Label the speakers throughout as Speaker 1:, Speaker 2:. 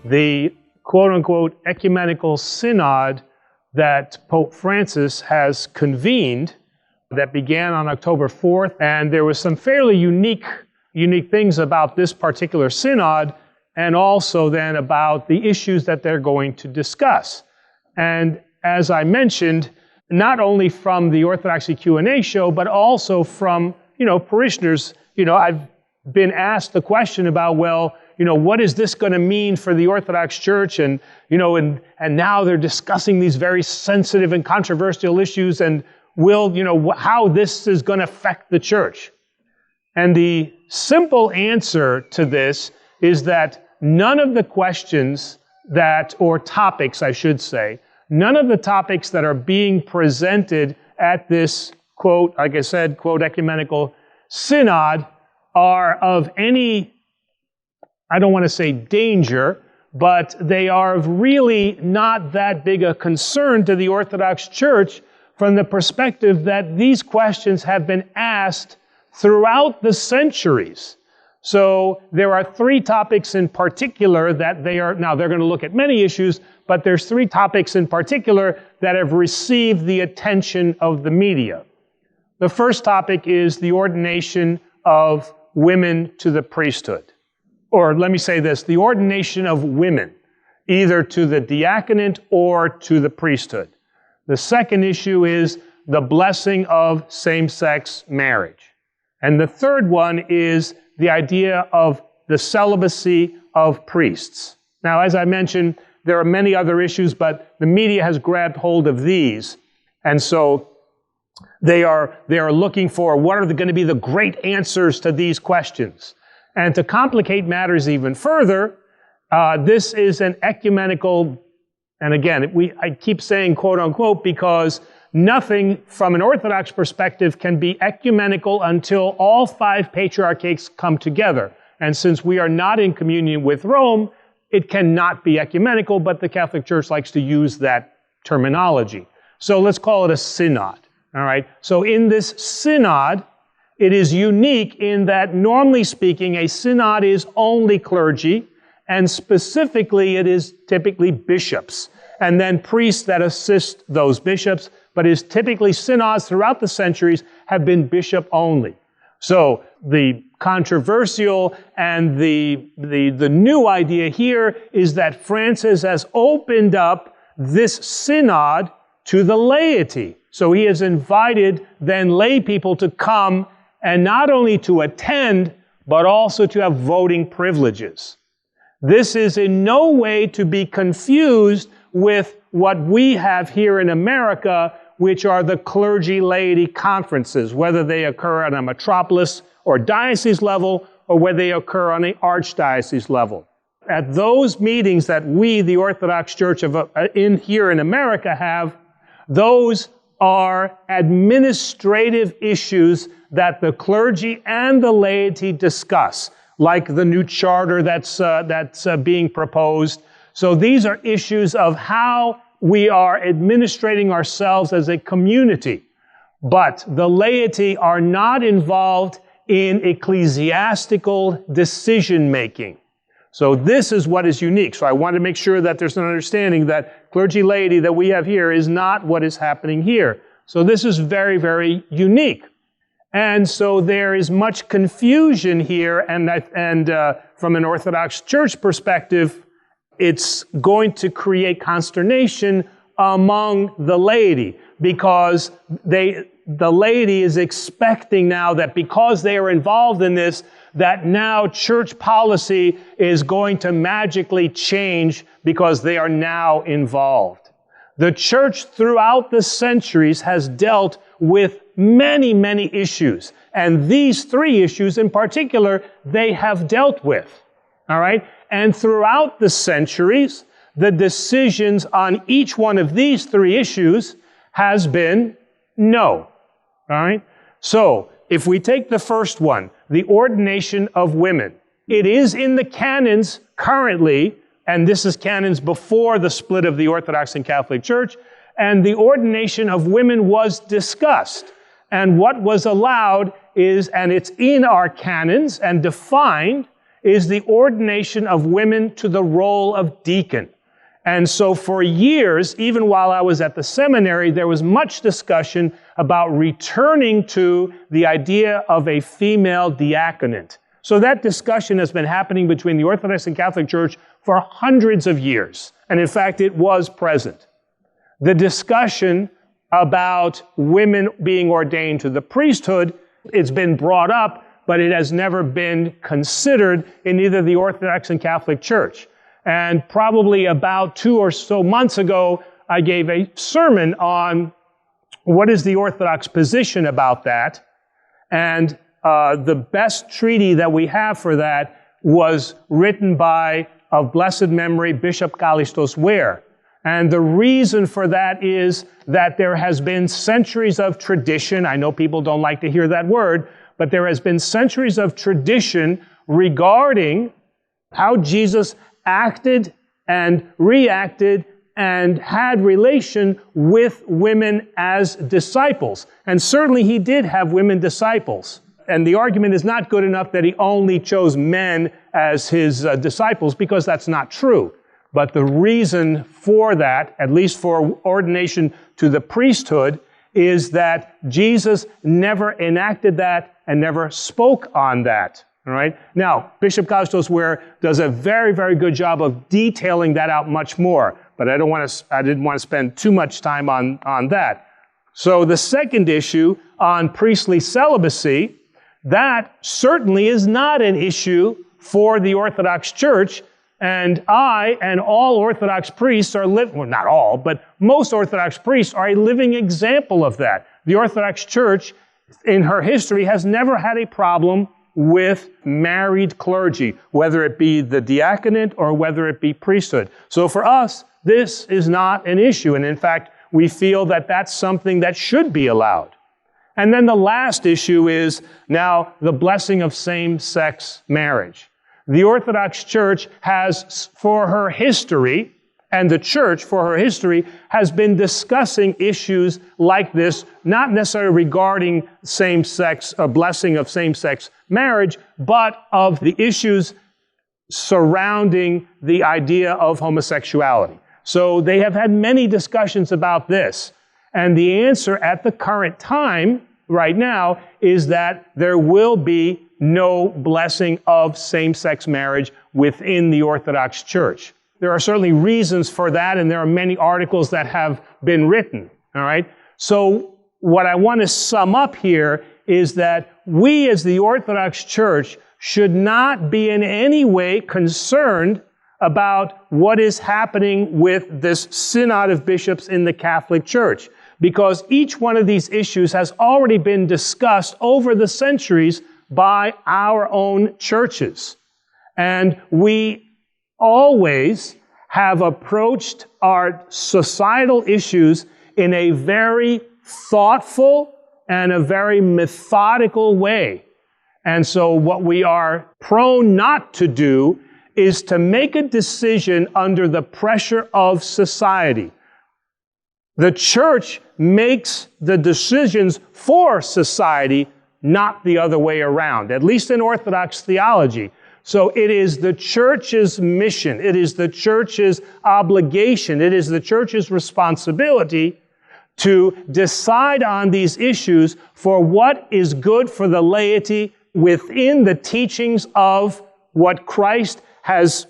Speaker 1: the quote-unquote ecumenical synod that Pope Francis has convened that began on October 4th. And there was some fairly unique things about this particular synod, and also then about the issues that they're going to discuss. And as I mentioned, not only from the Orthodoxy Q&A show, but also from, parishioners. I've been asked the question about, what is this going to mean for the Orthodox Church? And, and now they're discussing these very sensitive and controversial issues, and how this is going to affect the church. And the simple answer to this is that none of the questions or topics, I should say, none of the topics that are being presented at this, quote, like I said, quote, ecumenical synod are of any, I don't want to say danger, but they are of really not that big a concern to the Orthodox Church from the perspective that these questions have been asked throughout the centuries. So there are three topics in particular that they're going to look at many issues, but there's three topics in particular that have received the attention of the media. The first topic is the ordination of women to the priesthood. Or let me say this, the ordination of women, either to the diaconate or to the priesthood. The second issue is the blessing of same-sex marriage. And the third one is the idea of the celibacy of priests. Now, as I mentioned, there are many other issues, but the media has grabbed hold of these. And so they are looking for what are going to be the great answers to these questions. And to complicate matters even further, this is an ecumenical, and again, I keep saying quote unquote because nothing from an Orthodox perspective can be ecumenical until all five patriarchates come together. And since we are not in communion with Rome, it cannot be ecumenical, but the Catholic Church likes to use that terminology. So let's call it a synod. All right. So in this synod, it is unique in that, normally speaking, a synod is only clergy, and specifically it is typically bishops, and then priests that assist those bishops, but is typically synods throughout the centuries have been bishop only. So the controversial and the new idea here is that Francis has opened up this synod to the laity. So he has invited then lay people to come and not only to attend, but also to have voting privileges. This is in no way to be confused with what we have here in America, which are the clergy laity conferences, whether they occur at a metropolis or diocese level, or whether they occur on an archdiocese level. At those meetings that we, the Orthodox Church here in America, have, those are administrative issues that the clergy and the laity discuss, like the new charter that's being proposed. So these are issues of how we are administrating ourselves as a community. But the laity are not involved in ecclesiastical decision-making. So this is what is unique. So I want to make sure that there's an understanding that clergy laity that we have here is not what is happening here. So this is very, very unique. And so there is much confusion here, and from an Orthodox Church perspective, it's going to create consternation among the laity, because the laity is expecting now that because they are involved in this, that now church policy is going to magically change because they are now involved. The church throughout the centuries has dealt with many, many issues. And these three issues in particular, they have dealt with. All right? And throughout the centuries, the decisions on each one of these three issues has been no. All right? So, if we take the first one, the ordination of women, it is in the canons currently, and this is canons before the split of the Orthodox and Catholic Church, and the ordination of women was discussed. And what was allowed is, and it's in our canons and defined, is the ordination of women to the role of deacon. And so for years, even while I was at the seminary, there was much discussion about returning to the idea of a female diaconate. So that discussion has been happening between the Orthodox and Catholic Church for hundreds of years. And in fact, it was present. The discussion about women being ordained to the priesthood, it's been brought up, but it has never been considered in either the Orthodox and Catholic Church. And probably about 2 or so months ago, I gave a sermon on what is the Orthodox position about that. And the best treaty that we have for that was written by, of blessed memory, Bishop Kallistos Ware. And the reason for that is that there has been centuries of tradition. I know people don't like to hear that word, but there has been centuries of tradition regarding how Jesus acted and reacted and had relation with women as disciples. And certainly he did have women disciples. And the argument is not good enough that he only chose men as his disciples, because that's not true. But the reason for that, at least for ordination to the priesthood, is that Jesus never enacted that and never spoke on that. All right. Now, Bishop Kallistos Ware does a very, very good job of detailing that out much more, but I didn't want to spend too much time on that. So the second issue on priestly celibacy, that certainly is not an issue for the Orthodox Church, and I and all Orthodox priests are well, not all, but most Orthodox priests are a living example of that. The Orthodox Church, in her history, has never had a problem with married clergy, whether it be the diaconate or whether it be priesthood. So for us, this is not an issue. And in fact, we feel that that's something that should be allowed. And then the last issue is now the blessing of same-sex marriage. The Orthodox Church has, for her history, and the Church, for her history, has been discussing issues like this, not necessarily regarding same-sex, a blessing of same-sex marriage, but of the issues surrounding the idea of homosexuality. So they have had many discussions about this. And the answer at the current time, right now, is that there will be no blessing of same-sex marriage within the Orthodox Church. There are certainly reasons for that, and there are many articles that have been written, all right? So what I want to sum up here is that we as the Orthodox Church should not be in any way concerned about what is happening with this Synod of Bishops in the Catholic Church, because each one of these issues has already been discussed over the centuries by our own churches. And we always have approached our societal issues in a very thoughtful and a very methodical way. And so what we are prone not to do is to make a decision under the pressure of society. The church makes the decisions for society, not the other way around, at least in Orthodox theology. So it is the church's mission, it is the church's obligation, it is the church's responsibility to decide on these issues for what is good for the laity within the teachings of what Christ has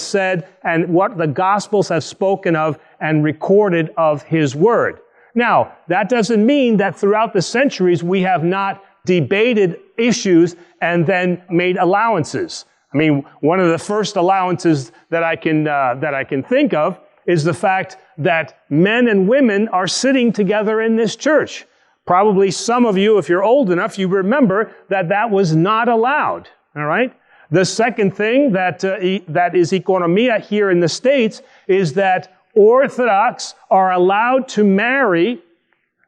Speaker 1: said and what the Gospels have spoken of and recorded of His Word. Now, that doesn't mean that throughout the centuries we have not debated issues and then made allowances. I mean, one of the first allowances that I can think of is the fact that men and women are sitting together in this church. Probably some of you, if you're old enough, you remember that that was not allowed. All right. The second thing that is economia here in the States is that Orthodox are allowed to marry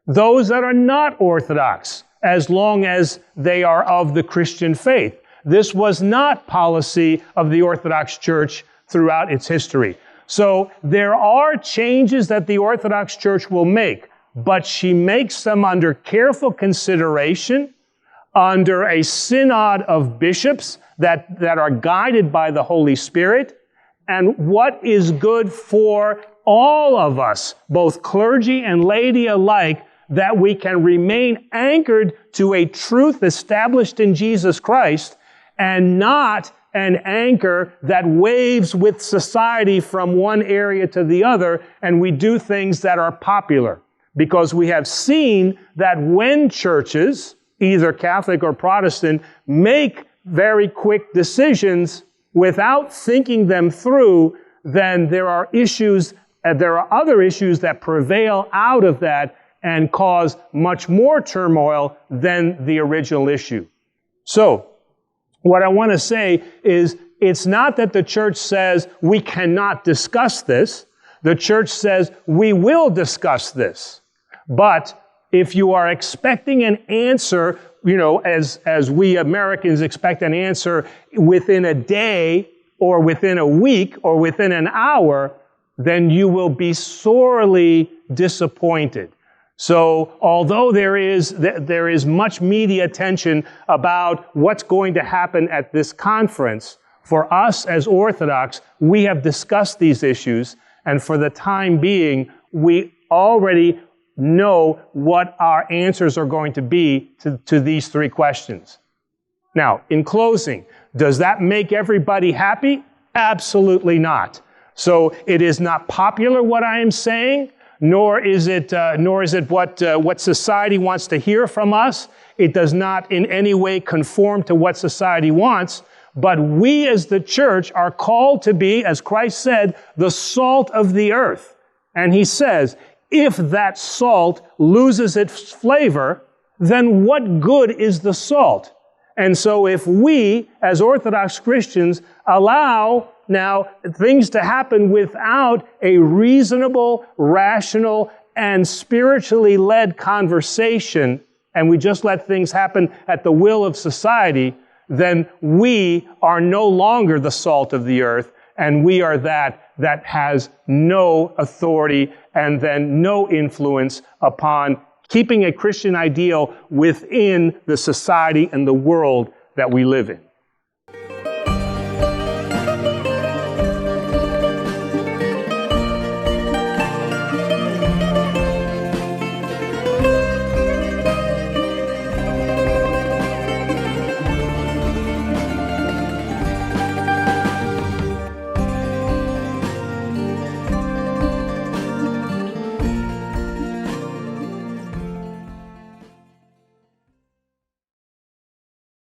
Speaker 1: those that are not Orthodox, as long as they are of the Christian faith. This was not policy of the Orthodox Church throughout its history. So there are changes that the Orthodox Church will make, but she makes them under careful consideration, under a synod of bishops that are guided by the Holy Spirit, and what is good for all of us, both clergy and laity alike, that we can remain anchored to a truth established in Jesus Christ and not an anchor that waves with society from one area to the other, and we do things that are popular. Because we have seen that when churches, either Catholic or Protestant, make very quick decisions without thinking them through, then there are other issues that prevail out of that and cause much more turmoil than the original issue. So, what I want to say is, it's not that the church says we cannot discuss this. The church says we will discuss this. But if you are expecting an answer, as we Americans expect an answer within a day or within a week or within an hour, then you will be sorely disappointed. So, although there is much media attention about what's going to happen at this conference, for us as Orthodox, we have discussed these issues, and for the time being, we already know what our answers are going to be to these three questions. Now, in closing, does that make everybody happy? Absolutely not. So, it is not popular what I am saying, nor is it what society wants to hear from us. It does not in any way conform to what society wants. But we as the church are called to be, as Christ said, the salt of the earth. And he says, if that salt loses its flavor, then what good is the salt? And so if we, as Orthodox Christians, allow now things to happen without a reasonable, rational, and spiritually led conversation, and we just let things happen at the will of society, then we are no longer the salt of the earth, and we are that has no authority and then no influence upon keeping a Christian ideal within the society and the world that we live in.